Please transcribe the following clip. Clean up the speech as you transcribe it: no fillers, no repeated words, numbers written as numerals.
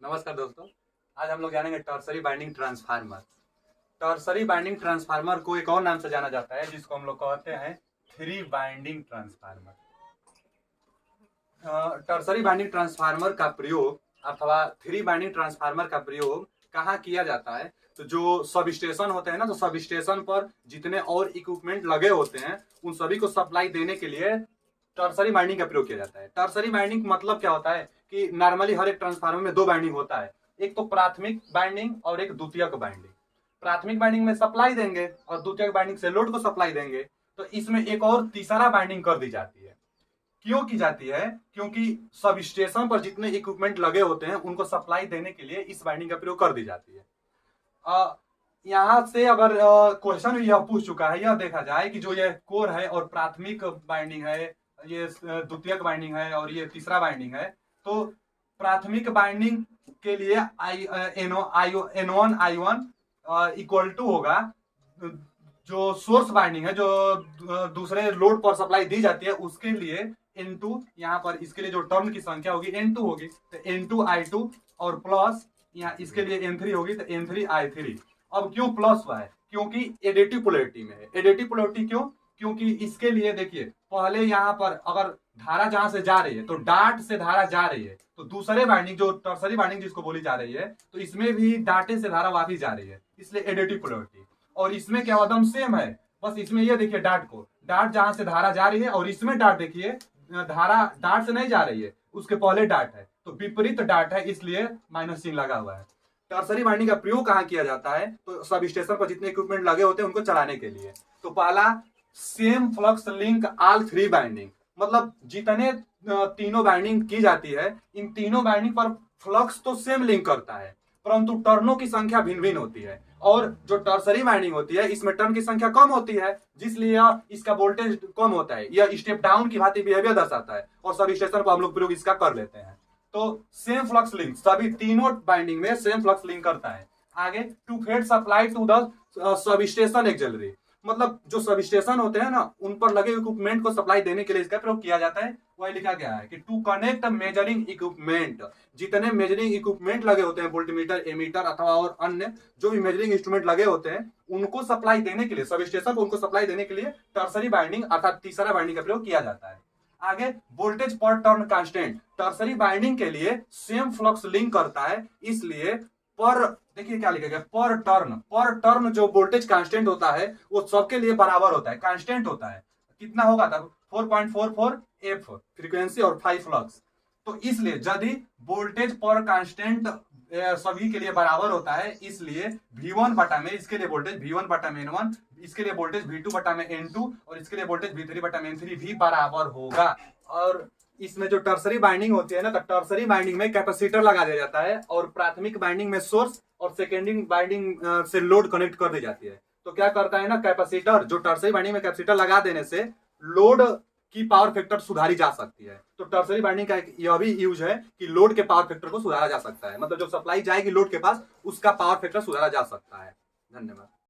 नमस्कार दोस्तों। आज हम लोग जानेंगे tertiary binding transformer. Tertiary binding transformer को एक और नाम से जाना जाता है जिसको हम लोग कहते हैं three binding transformer. Tertiary binding transformer का प्रयोग अथवा थ्री बाइंडिंग ट्रांसफार्मर का प्रयोग कहाँ किया जाता है? तो जो सब स्टेशन होते हैं ना, तो सब स्टेशन पर जितने और इक्विपमेंट लगे होते हैं उन सभी को सप्लाई देने के लिए टर्सरी बाइंडिंग का प्रयोग किया जाता है। टर्सरी बाइंडिंग मतलब क्या होता है कि नॉर्मली हर एक ट्रांसफार्मर में दो बाइंडिंग होता है, एक तो प्राथमिक बाइंडिंग और एक द्वितीयक बाइंडिंग। प्राथमिक बाइंडिंग में सप्लाई देंगे और द्वितीयक बाइंडिंग से लोड को सप्लाई देंगे। तो इसमें एक और तीसरा बाइंडिंग कर दी जाती है। क्यों की जाती है? क्योंकि सब स्टेशन पर जितने इक्विपमेंट लगे होते हैं उनको सप्लाई देने के लिए इस बाइंडिंग का प्रयोग कर दी जाती है। यहाँ से अगर क्वेश्चन यह पूछ चुका है, यह देखा जाए कि जो ये कोर है और प्राथमिक बाइंडिंग है, ये द्वितीयक बाइंडिंग है और ये तीसरा बाइंडिंग है, तो प्राथमिक बाइंडिंग के लिए N1 I1 इक्वल टू होगा जो सोर्स बाइंडिंग है, जो दूसरे लोड पर सप्लाई दी जाती है उसके लिए N2, यहाँ पर इसके लिए जो टर्न की संख्या होगी N2 होगी, तो N2 I2 और प्लस यहाँ इसके लिए N3 होगी तो N3 I3। अब क्यों प्लस हुआ है? क्योंकि एडिटिव पोलैरिटी में है। एडिटिव पोलैरिटी क्यों? क्योंकि इसके लिए देखिए, पहले यहाँ पर अगर धारा जहां से जा रही है तो डाट से धारा जा रही है, तो दूसरे बाइंडिंग जो टर्सरी बाइंडिंग जिसको बोली जा रही है, तो इसमें भी डाटे से धारा वापस जा रही है, इसलिए एडिटिव पोलैरिटी। और इसमें क्या एकदम सेम है, बस इसमें ये देखिए डाट को, डाट जहां से धारा जा रही है और इसमें डाट देखिए धारा डाट से नहीं जा रही है, उसके पहले डाट है, तो विपरीत डाट है, इसलिए माइनस चिन्ह लगा हुआ है। टर्सरी बाइंडिंग का प्रयोग कहाँ किया जाता है? तो सब स्टेशन पर जितने इक्विपमेंट लगे होते हैं उनको चलाने के लिए। तो पहला same flux link all three binding, मतलब जितने तीनों बाइंडिंग की जाती है, इन तीनों बाइंडिंग पर फ्लक्स तो सेम लिंक करता है, परंतु टर्नों की संख्या भिन्न भिन्न होती है। और जो टर्सरी बाइंडिंग होती है इसमें टर्न की संख्या कम होती है, जिसलिए इसका वोल्टेज कम होता है, यह स्टेप डाउन की भांति बिहेवियर दर्शाता है और सब स्टेशन पर हम लोग प्रयोग इसका कर लेते हैं। तो सेम फ्लक्स लिंक सभी तीनों बाइंडिंग में सेम फ्लक्स लिंक करता है। आगे to feed supply to the sub station auxiliary, मतलब जो सब स्टेशन होते हैं ना उन पर लगे इक्विपमेंट को सप्लाई देने के लिए इसका प्रयोग किया जाता है। वही लिखा गया है कि टू कनेक्ट मेजरिंग इक्विपमेंट, जितने मेजरिंग इक्विपमेंट लगे होते हैं, वोल्टमीटर, एमीटर अथवा और अन्य जो भी मेजरिंग इंस्ट्रूमेंट लगे होते हैं उनको सप्लाई देने के लिए, सब स्टेशन को उनको सप्लाई देने के लिए टर्सरी बाइंडिंग अर्थात तीसरा बाइंडिंग का प्रयोग किया जाता है। आगे वोल्टेज पर टर्न कांस्टेंट, टर्सरी बाइंडिंग के लिए सेम फ्लक्स लिंक करता है, इसलिए पर देखिए क्या लिखा गया, पर टर्न जो वोल्टेज कांस्टेंट होता है वो सबके लिए बराबर होता है, कांस्टेंट होता है। कितना होगा तब? 4.44 F फ्रीक्वेंसी और 5 फ्लक्स। तो इसलिए यदि वोल्टेज पर कांस्टेंट सभी के लिए बराबर होता है, इसलिए V1 बटा में इसके लिए वोल्टेज V1 बटा में N1, इसके लिए वोल्टेज V2 बटा में N2 और इसके लिए वोल्टेज V3 बटा में N3 भी बराबर होगा। और इसमें जो टर्सरी बाइंडिंग होती है ना, तो टर्सरी बाइंडिंग में कैपेसिटर लगा दिया जाता है और प्राथमिक बाइंडिंग में सोर्स और सेकेंडरी बाइंडिंग से लोड कनेक्ट कर दी जाती है। तो क्या करता है ना, कैपेसिटर, जो टर्सरी बाइंडिंग में कैपेसिटर लगा देने से लोड की पावर फैक्टर सुधारी जा सकती है। तो टर्सरी बाइंडिंग का यह भी यूज है कि लोड के पावर फैक्टर को सुधारा जा सकता है, मतलब जो सप्लाई जाएगी लोड के पास उसका पावर फैक्टर सुधारा जा सकता है। धन्यवाद।